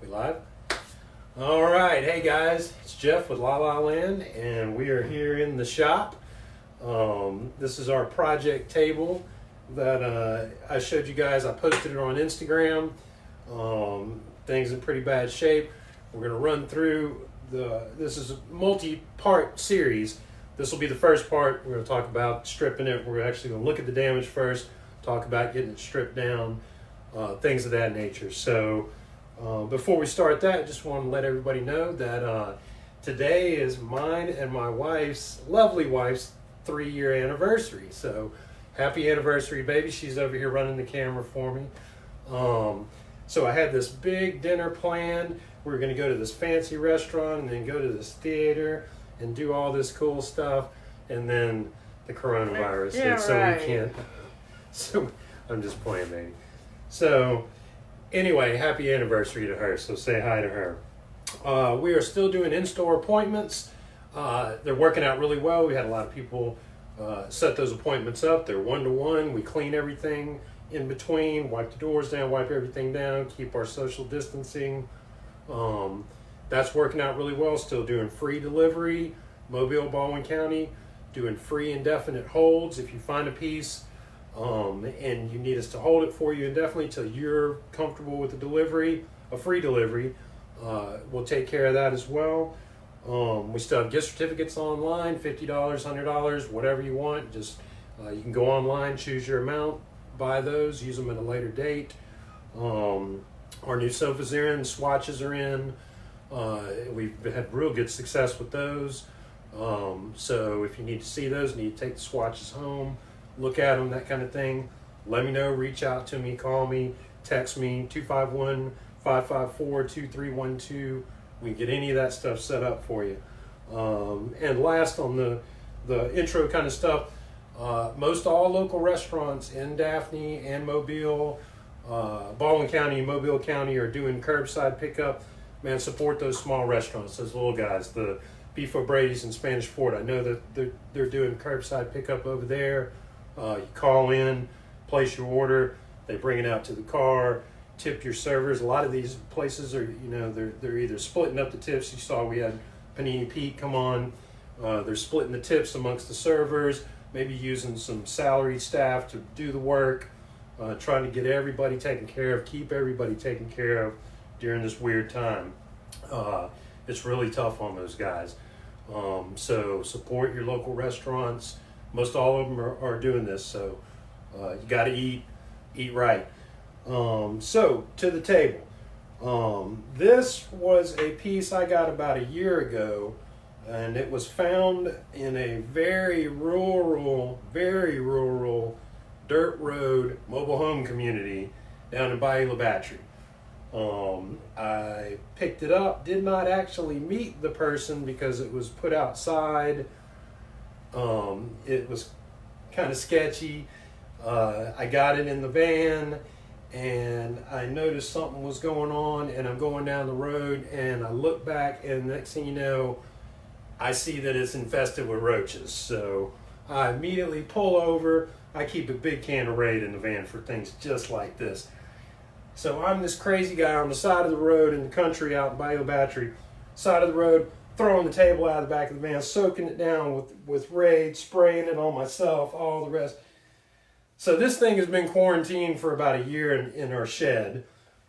We live? All right. Hey guys, it's Jeff with La La Land, and we are here in the shop. This is our project table that I showed you guys. I posted it on Instagram. Things in pretty bad shape. We're going to run through this is a multi-part series. This will be the first part. We're going to talk about stripping it. We're actually going to look at the damage first, talk about getting it stripped down, things of that nature. So before we start that, I just want to let everybody know that today is mine and my lovely wife's 3-year anniversary. So happy anniversary, baby. She's over here running the camera for me. So I had this big dinner planned. We were going to go to this fancy restaurant and then go to this theater and do all this cool stuff. And then the coronavirus hit, so right. We can't. So I'm just playing, baby. So anyway, happy anniversary to her. So say hi to her. We are still doing in-store appointments. They're working out really well. We had a lot of people set those appointments up. They're one-to-one. We clean everything in between, wipe the doors down, wipe everything down, keep our social distancing. That's working out really well. Still doing free delivery, Mobile, Baldwin County, doing free indefinite holds. If you find a piece and you need us to hold it for you indefinitely till you're comfortable with the delivery, a free delivery, we'll take care of that as well. We still have gift certificates online, $50, $100, whatever you want. Just you can go online, choose your amount, buy those, use them at a later date. Our new sofas are in, swatches are in. We've had real good success with those. So if you need to see those, need to take the swatches home, look at them, that kind of thing, let me know, reach out to me, call me, text me, 251-554-2312. We can get any of that stuff set up for you. And last on the intro kind of stuff, most all local restaurants in Daphne and Mobile, Baldwin County and Mobile County are doing curbside pickup. Man, support those small restaurants, those little guys, the Beef O'Brady's and Spanish Fort. I know that they're doing curbside pickup over there. You call in, place your order, they bring it out to the car, tip your servers. A lot of these places are, they're either splitting up the tips. You saw we had Panini Pete come on. They're splitting the tips amongst the servers, maybe using some salaried staff to do the work, trying to get everybody taken care of, keep everybody taken care of during this weird time. It's really tough on those guys. So support your local restaurants. Most all of them are doing this, so you got to eat right. So to the table. This was a piece I got about a year ago, and it was found in a very rural dirt road mobile home community down in Bayou La Battery. I picked it up, did not actually meet the person because it was put outside. It was kind of sketchy. I got it in the van and I noticed something was going on, and I'm going down the road and I look back, and next thing you know, I see that it's infested with roaches. So I immediately pull over. I keep a big can of Raid in the van for things just like this. So I'm this crazy guy on the side of the road in the country out in Bayou Battery, side of the road, throwing the table out of the back of the van, soaking it down with Raid, spraying it on myself, all the rest. So this thing has been quarantined for about a year in our shed.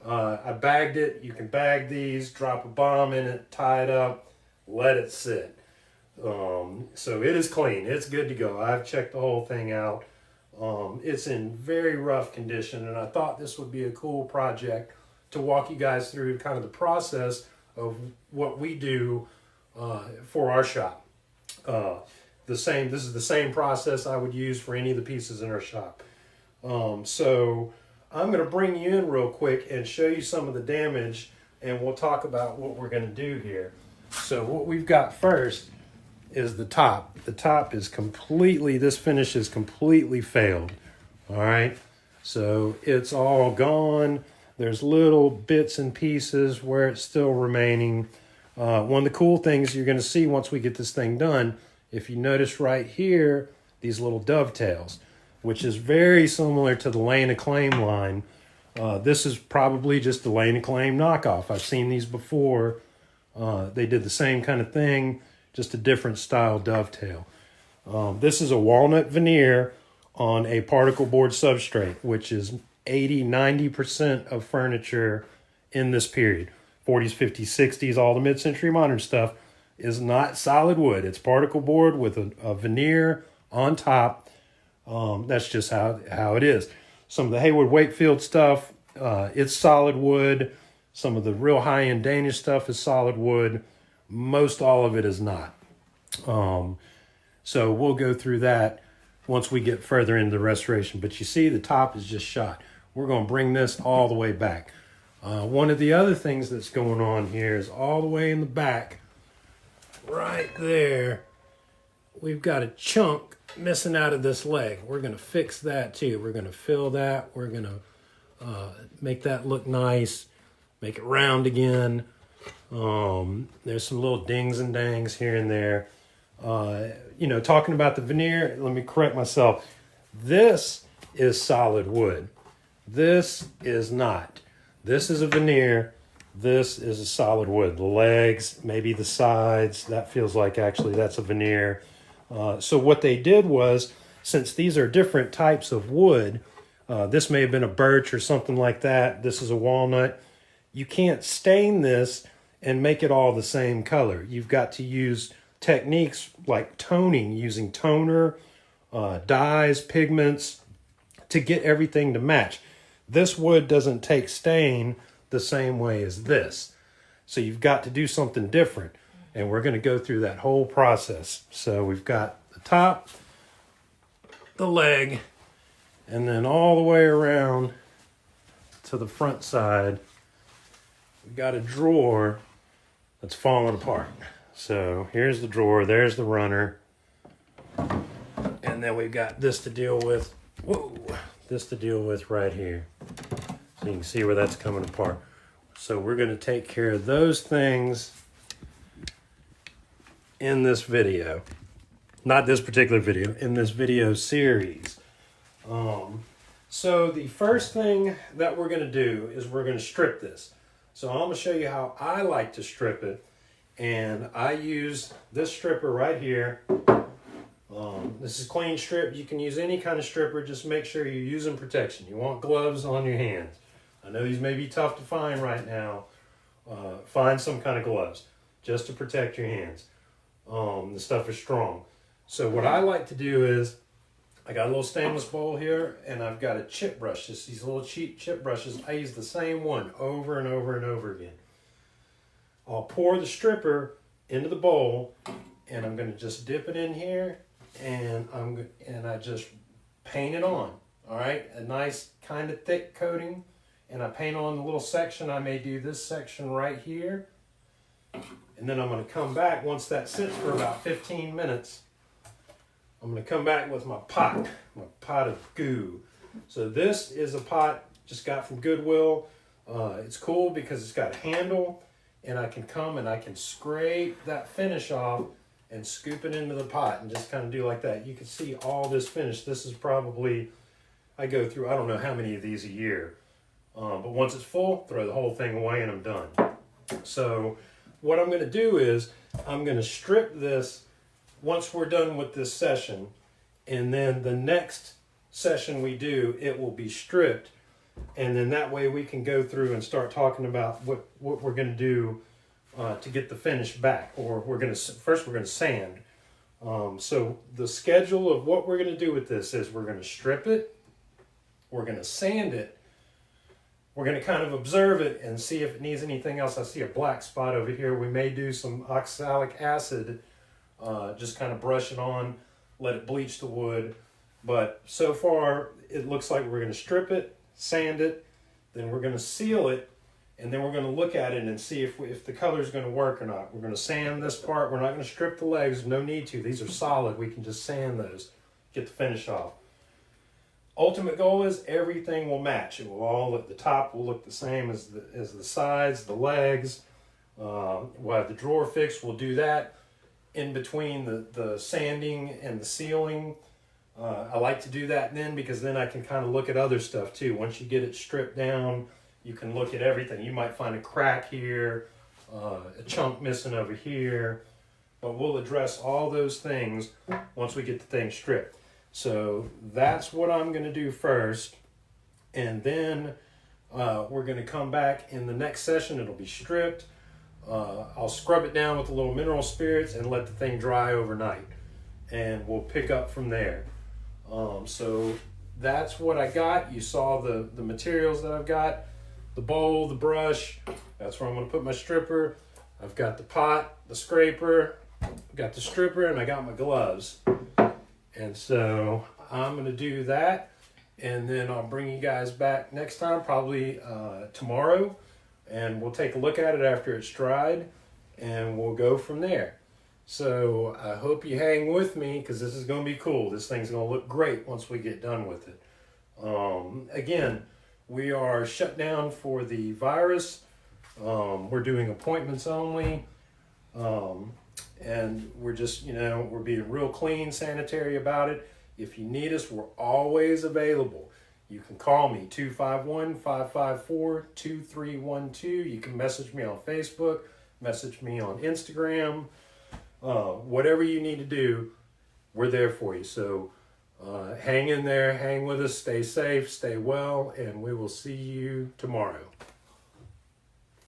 I bagged it. You can bag these, drop a bomb in it, tie it up, let it sit. So it is clean. It's good to go. I've checked the whole thing out. It's in very rough condition, and I thought this would be a cool project to walk you guys through kind of the process of what we do for our shop. This is the same process I would use for any of the pieces in our shop. So I'm going to bring you in real quick and show you some of the damage, and we'll talk about what we're going to do here. So what we've got first is the top. The top is this finish is completely failed. All right. So it's all gone. There's little bits and pieces where it's still remaining. One of the cool things you're going to see once we get this thing done, if you notice right here, these little dovetails, which is very similar to the lane of claim line. This is probably just a Lane Claim knockoff. I've seen these before. They did the same kind of thing, just a different style dovetail. This is a walnut veneer on a particle board substrate, which is 80-90% of furniture in this period. 40s, 50s, 60s, all the mid-century modern stuff is not solid wood. It's particle board with a veneer on top. That's just how it is. Some of the Hayward Wakefield stuff, it's solid wood. Some of the real high-end Danish stuff is solid wood. Most all of it is not. So we'll go through that once we get further into the restoration. But you see the top is just shot. We're going to bring this all the way back. One of the other things that's going on here is all the way in the back, right there, we've got a chunk missing out of this leg. We're going to fix that too. We're going to fill that. We're going to make that look nice, make it round again. There's some little dings and dangs here and there. Talking about the veneer, let me correct myself. This is solid wood. This is not. This is a veneer. This is a solid wood. The legs, maybe the sides, that feels like actually that's a veneer. So what they did was, since these are different types of wood, this may have been a birch or something like that. This is a walnut. You can't stain this and make it all the same color. You've got to use techniques like toning, using toner, dyes, pigments to get everything to match. This wood doesn't take stain the same way as this. So you've got to do something different. And we're going to go through that whole process. So we've got the top, the leg, and then all the way around to the front side, we've got a drawer that's falling apart. So here's the drawer, there's the runner. And then we've got this to deal with. Whoa, this to deal with right here. So you can see where that's coming apart. So we're going to take care of those things in this video. Not this particular video, in this video series. So the first thing that we're going to do is we're going to strip this. So I'm going to show you how I like to strip it. And I use this stripper right here. This is clean strip. You can use any kind of stripper. Just make sure you're using protection. You want gloves on your hands. I know these may be tough to find right now. Find some kind of gloves just to protect your hands. The stuff is strong. So what I like to do is, I got a little stainless bowl here, and I've got a chip brush. Just these little cheap chip brushes. I use the same one over and over and over again. I'll pour the stripper into the bowl, and I'm going to just dip it in here, and I just paint it on. All right, a nice kind of thick coating, and I paint on the little section. I may do this section right here, and then I'm going to come back once that sits for about 15 minutes. I'm going to come back with my pot of goo. So this is a pot just got from Goodwill. It's cool because it's got a handle, and I can come and I can scrape that finish off and scoop it into the pot and just kind of do like that. You can see all this finish. This is probably, I go through, I don't know how many of these a year. But once it's full, throw the whole thing away and I'm done. So what I'm going to do is I'm going to strip this once we're done with this session. And then the next session we do, it will be stripped. And then that way we can go through and start talking about what we're going to do to get the finish back. Or first we're going to sand. So the schedule of what we're going to do with this is we're going to strip it, we're going to sand it, we're going to kind of observe it and see if it needs anything else. I see a black spot over here. We may do some oxalic acid, just kind of brush it on, let it bleach the wood. But so far it looks like we're going to strip it, sand it, then we're going to seal it, and then we're going to look at it and see if the color is going to work or not. We're going to sand this part. We're not going to strip the legs. No need to. These are solid. We can just sand those, get the finish off. Ultimate goal is everything will match. It will all look, the top will look the same as the sides, the legs. We'll have the drawer fixed. We'll do that in between the sanding and the sealing. I like to do that then because then I can kind of look at other stuff too. Once you get it stripped down, you can look at everything. You might find a crack here, a chunk missing over here, but we'll address all those things once we get the thing stripped. So that's what I'm going to do first, and then we're going to come back in the next session. It'll be stripped. I'll scrub it down with a little mineral spirits and let the thing dry overnight, and we'll pick up from there. So that's what I got. You saw the materials that I've got, the bowl, the brush. That's where I'm going to put my stripper. I've got the pot, the scraper, I've got the stripper, and I got my gloves. And so I'm going to do that, and then I'll bring you guys back next time, probably tomorrow, and we'll take a look at it after it's dried, and we'll go from there. So I hope you hang with me because this is going to be cool. This thing's going to look great once we get done with it. Again, we are shut down for the virus. We're doing appointments only. And we're just, we're being real clean, sanitary about it. If you need us, we're always available. You can call me, 251-554-2312. You can message me on Facebook, message me on Instagram. Whatever you need to do, we're there for you. So hang in there, hang with us, stay safe, stay well, and we will see you tomorrow.